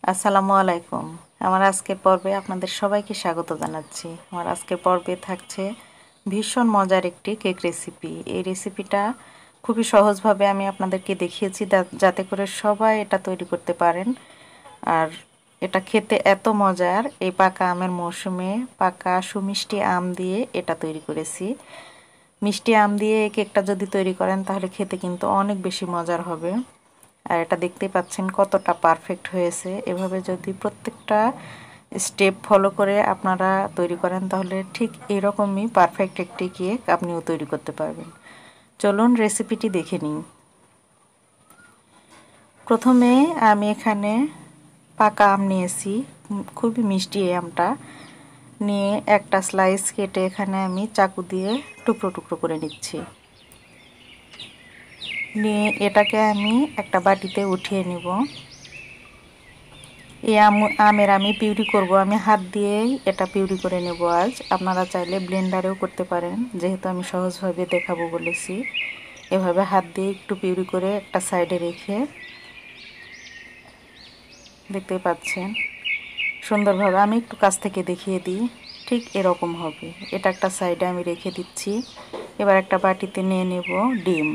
আসসালামু আলাইকুম। আমার আজকের পর্বে আপনাদের সবাইকে স্বাগত জানাচ্ছি। আমার আজকের পর্বে থাকছে ভীষণ মজার একটি কেক রেসিপি। এই রেসিপিটা খুবই সহজভাবে আমি আপনাদেরকে দেখিয়েছি যাতে করে সবাই এটা তৈরি করতে পারেন। আর এটা খেতে এত মজার, এই পাকা আমের মৌসুমে পাকা সুমিষ্টি আম দিয়ে এটা তৈরি করেছি। মিষ্টি আম দিয়ে এই কেকটা যদি তৈরি করেন তাহলে খেতে কিন্তু অনেক বেশি মজার হবে। আর এটা দেখতেই পাচ্ছেন কতটা পারফেক্ট হয়েছে। এভাবে যদি প্রত্যেকটা স্টেপ ফলো করে আপনারা তৈরি করেন তাহলে ঠিক এরকমই পারফেক্ট একটি কেক আপনিও তৈরি করতে পারবেন। চলুন রেসিপিটি দেখে নিই। প্রথমে আমি এখানে পাকা আম নিয়েছি, খুবই মিষ্টি এই আমটা নিয়ে একটা স্লাইস কেটে এখানে আমি চাকু দিয়ে টুকরো টুকরো করে নিচ্ছি। নিয়ে এটাকে আমি একটা বাটিতে উঠিয়ে নিব। এই আমের আমি পিউরি করব, আমি হাত দিয়েই এটা পিউরি করে নেব আজ। আপনারা চাইলে ব্লেন্ডারেও করতে পারেন, যেহেতু আমি সহজভাবে দেখাবো বলেছি। এভাবে হাত দিয়ে একটু পিউরি করে একটা সাইডে রেখে, দেখতেই পাচ্ছেন সুন্দরভাবে, আমি একটু কাছ থেকে দেখিয়ে দিই, ঠিক এরকম হবে। এটা একটা সাইডে আমি রেখে দিচ্ছি। এবার একটা বাটিতে নিয়ে নেব ডিম।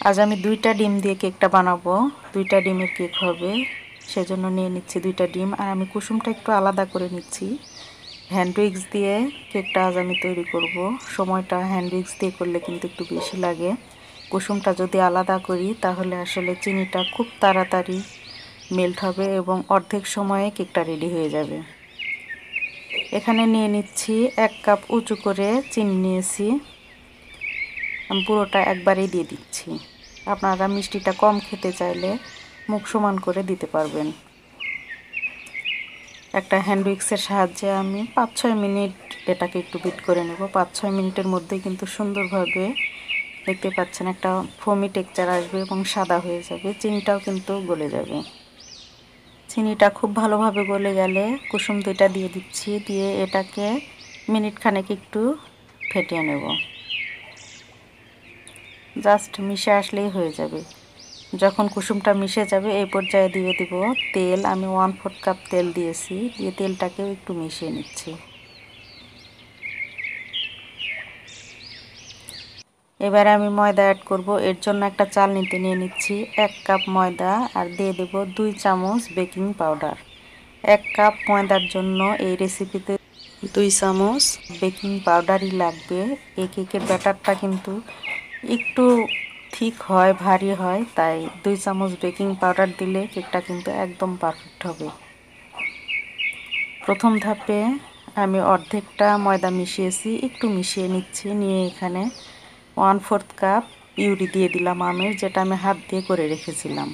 আজ আমি 2টা ডিম দিয়ে কেকটা বানাবো, 2টা ডিমের কেক হবে, সেজন্য নিয়ে নিচ্ছি 2টা ডিম। আর আমি কুসুমটা একটু আলাদা করে নিচ্ছি। হ্যান্ড উইক্স দিয়ে কেকটা আজ আমি তৈরি করব। সময়টা হ্যান্ড উইক্স দিয়ে করলে কিন্তু একটু বেশি লাগে। কুসুমটা যদি আলাদা করি তাহলে আসলে চিনিটা খুব তাড়াতাড়ি মেল্ট হবে এবং অর্ধেক সময়ে কেকটা রেডি হয়ে যাবে। এখানে নিয়ে নিচ্ছি 1 কাপ উঁচু করে চিনি নিয়েছি। আমি পুরোটা একবারেই দিয়ে দিচ্ছি। আপনারা মিষ্টিটা কম খেতে চাইলে মুখ সমান করে দিতে পারবেন। একটা হ্যান্ড উইক্সের সাহায্যে আমি 5-6 মিনিট এটাকে একটু বিট করে নেব। 5-6 মিনিটের মধ্যেই কিন্তু সুন্দরভাবে, দেখতে পাচ্ছেন, একটা ফোমি টেক্সচার আসবে এবং সাদা হয়ে যাবে। চিনিটাও কিন্তু গলে যাবে। চিনিটা খুব ভালোভাবে গলে গেলে কুসুম 2টা দিয়ে দিচ্ছি। দিয়ে এটাকে মিনিট খানেক একটু ফেটিয়ে নেব। জাস্ট মিশে আসলেই হয়ে যাবে। যখন কুসুমটা মিশে যাবে এই পর্যায়ে দিয়ে দিব তেল। আমি 1/4 কাপ তেল দিয়েছি, দিয়ে তেলটাকেও একটু মিশিয়ে নিচ্ছি। এবারে আমি ময়দা অ্যাড করব। এর জন্য একটা চালনিতে নিয়ে নিচ্ছি 1 কাপ ময়দা আর দিয়ে দেব 2 চামচ বেকিং পাউডার। 1 কাপ ময়দার জন্য এই রেসিপিতে 2 চামচ বেকিং পাউডারই লাগবে। এই কেকের ব্যাটারটা কিন্তু একটু ঠিক হয়, ভারী হয়, তাই 2 চামচ বেকিং পাউডার দিলে কেকটা কিন্তু একদম পারফেক্ট হবে। প্রথম ধাপে আমি অর্ধেকটা ময়দা মিশিয়েছি, একটু মিশিয়ে নিচ্ছি। নিয়ে এখানে 1/4 কাপ পিউরি দিয়ে দিলাম আমের, যেটা আমি হাত দিয়ে করে রেখেছিলাম।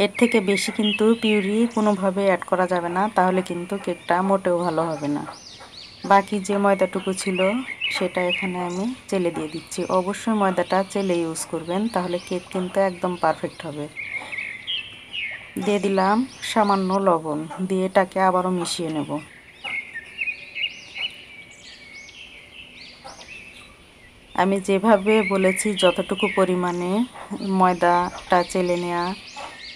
এর থেকে বেশি কিন্তু পিউরি কোনোভাবে অ্যাড করা যাবে না, তাহলে কিন্তু কেকটা মোটেও ভালো হবে না। বাকি যে ময়দাটুকু ছিল সেটা এখানে আমি চেলে দিয়ে দিচ্ছি। অবশ্যই ময়দাটা চেলে ইউজ করবেন, তাহলে কেক কিন্তু একদম পারফেক্ট হবে। দিয়ে দিলাম সামান্য লবণ, দিয়ে এটাকে আবারও মিশিয়ে নেব। আমি যেভাবে বলেছি যতটুকু পরিমাণে ময়দাটা চেলে নেওয়া,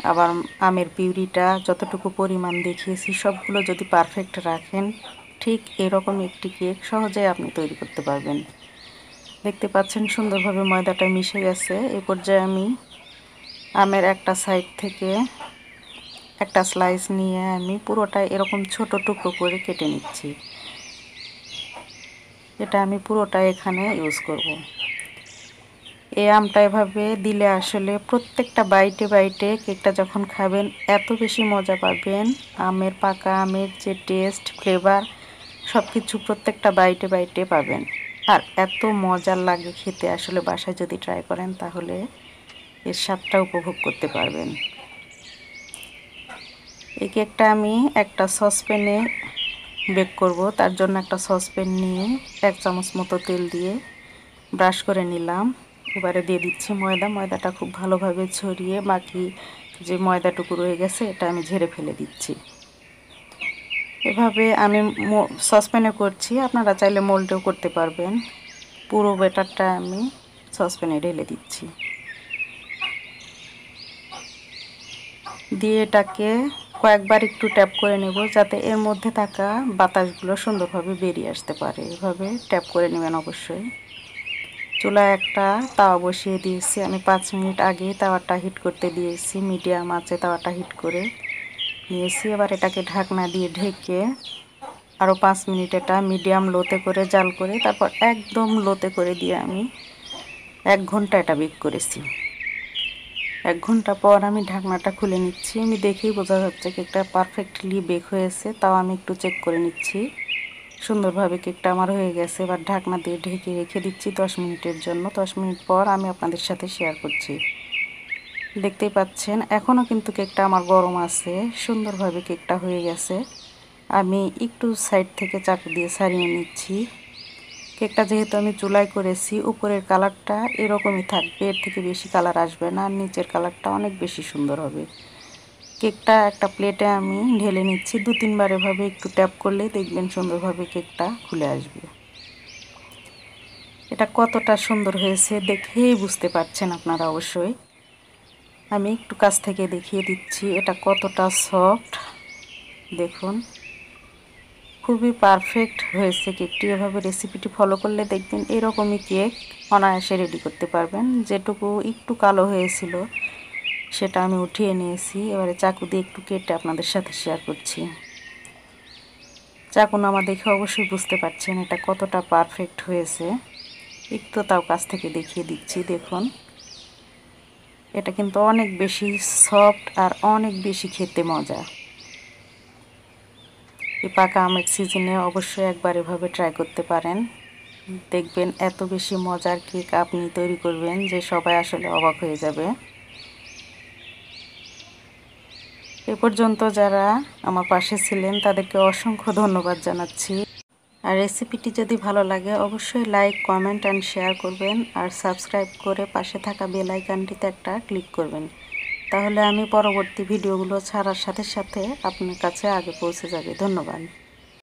আবার আমের পিউরিটা যতটুকু পরিমাণ দেখিয়েছি, সবগুলো যদি পারফেক্ট রাখেন ঠিক এরকম একটি কেক সহজেই আপনি তৈরি করতে পারবেন। দেখতে পাচ্ছেন সুন্দরভাবে ময়দাটা মিশে গেছে। এই পর্যায়ে আমি আমের একটা সাইড থেকে একটা স্লাইস নিয়ে আমি পুরোটা এরকম ছোট টুকরো করে কেটে নিচ্ছি। এটা আমি পুরোটা এখানে ইউজ করব। এই আমটা এভাবে দিলে আসলে প্রত্যেকটা বাইটে বাইটে কেকটা যখন খাবেন এত বেশি মজা পাবেন। আমের, পাকা আমের যে টেস্ট, ফ্লেভার, সব কিছু প্রত্যেকটা বাইটে বাইটে পাবেন। আর এত মজার লাগে খেতে, আসলে বাসায় যদি ট্রাই করেন তাহলে এর স্বাদটা উপভোগ করতে পারবেন। এই কেকটা আমি একটা সসপ্যানে বেক করব। তার জন্য একটা সসপ্যান নিয়ে 1 চামচ মতো তেল দিয়ে ব্রাশ করে নিলাম। এবারে দিয়ে দিচ্ছি ময়দাটা খুব ভালোভাবে ছড়িয়ে বাকি যে ময়দাটুকু রয়ে গেছে এটা আমি ঝেড়ে ফেলে দিচ্ছি। এভাবে আমি সসপ্যানে করছি, আপনারা চাইলে মোল্ডেও করতে পারবেন। পুরো ব্যাটারটা আমি সসপ্যানে ঢেলে দিচ্ছি। দিয়ে এটাকে কয়েকবার একটু ট্যাপ করে নেব যাতে এর মধ্যে থাকা বাতাসগুলো সুন্দরভাবে বেরিয়ে আসতে পারে। এভাবে ট্যাপ করে নেবেন অবশ্যই। চুলায় একটা তাওয়া বসিয়ে দিয়েছি, আমি 5 মিনিট আগে তাওয়াটা হিট করতে দিয়েছি, মিডিয়াম আঁচে তাওয়াটা হিট করে নিয়েছি। এবার এটাকে ঢাকনা দিয়ে ঢেকে আরও 5 মিনিট এটা মিডিয়াম লোতে করে জাল করে তারপর একদম লোতে করে দিয়ে আমি 1 ঘন্টা এটা বেক করেছি। 1 ঘন্টা পর আমি ঢাকনাটা খুলে নিচ্ছি। আমি দেখেই বোঝা যাচ্ছে কেকটা পারফেক্টলি বেক হয়েছে, তাও আমি একটু চেক করে নিচ্ছি। সুন্দরভাবে কেকটা আমার হয়ে গেছে। এবার ঢাকনা দিয়ে ঢেকে রেখে দিচ্ছি 10 মিনিটের জন্য। 10 মিনিট পর আমি আপনাদের সাথে শেয়ার করছি। দেখতেই পাচ্ছেন এখনও কিন্তু কেকটা আমার গরম আছে, সুন্দরভাবে কেকটা হয়ে গেছে। আমি একটু সাইড থেকে চাকু দিয়ে ছাড়িয়ে নিচ্ছি। কেকটা যেহেতু আমি চুলায় করেছি, উপরের কালারটা এরকমই থাকবে, এর থেকে বেশি কালার আসবে না, আর নিচের কালারটা অনেক বেশি সুন্দর হবে। কেকটা একটা প্লেটে আমি ঢেলে নিচ্ছি। 2-3 বার এভাবে একটু ট্যাপ করলেই দেখবেন সুন্দরভাবে কেকটা খুলে আসবে। এটা কতটা সুন্দর হয়েছে দেখেই বুঝতে পারছেন আপনারা অবশ্যই। আমি একটু কাছ থেকে দেখিয়ে দিচ্ছি এটা কতটা সফট, দেখুন খুবই পারফেক্ট হয়েছে কেকটি। এভাবে রেসিপিটি ফলো করলে দেখবেন এরকমই কেক অনায়াসে রেডি করতে পারবেন। যেটুকু একটু কালো হয়েছিল সেটা আমি উঠিয়ে নিয়েছি। এবারে চাকু দিয়ে একটু কেটে আপনাদের সাথে শেয়ার করছি। চাকু নামা দেখে অবশ্যই বুঝতে পারছেন এটা কতটা পারফেক্ট হয়েছে। একটু তাও কাছ থেকে দেখিয়ে দিচ্ছি, দেখুন এটা কিন্তু অনেক বেশি সফট আর অনেক বেশি খেতে মজা। এই পাকা আমের সিজনে অবশ্যই একবার এভাবে ট্রাই করতে পারেন, দেখবেন এত বেশি মজার কেক আপনি তৈরি করবেন যে সবাই আসলে অবাক হয়ে যাবে। এ পর্যন্ত যারা আমার পাশে ছিলেন তাদেরকে অসংখ্য ধন্যবাদ জানাচ্ছি। আর রেসিপিটি যদি ভালো লাগে অবশ্যই লাইক, কমেন্ট অ্যান্ড শেয়ার করবেন, আর সাবস্ক্রাইব করে পাশে থাকা বেল আইকনটিতে একটা ক্লিক করবেন, তাহলে আমি পরবর্তী ভিডিওগুলো ছাড়ার সাথে সাথে আপনার কাছে আগে পৌঁছে যাবে। ধন্যবাদ।